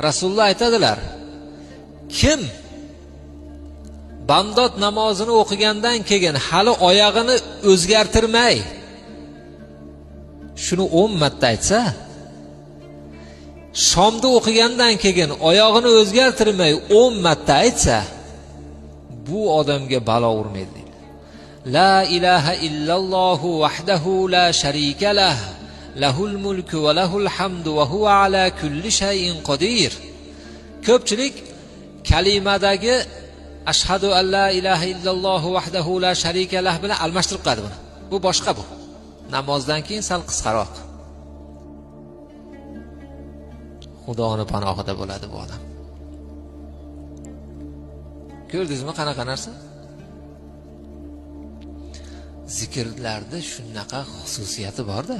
Rasululloh aytadilar, kim bamdod namozini o'qigandan keyin hali oyog'ini o'zgartirmay shuni 10 marta aytsa, shomda o'qigandan keyin oyog'ini o'zgartirmay 10 marta aytsa, bu odamga balo urmaydi. La ilaha illallohu vahdahu la sharika lah, lahul mulku va lahul hamdu va huva ala kulli shay'in qodir. Ko'pchilik kalimadagi ashhadu an la ilaha illallohu vahdahu la sharika lah bilan almashtirib qo'yadi buni. Bu boshqa bu. Namozdan keyin sal qisqaroq. Xudoning panohida bo'ladi bu odam. Ko'rdingizmi qanaqa narsa? Zikrlarda shunaqa xususiyati bor-da.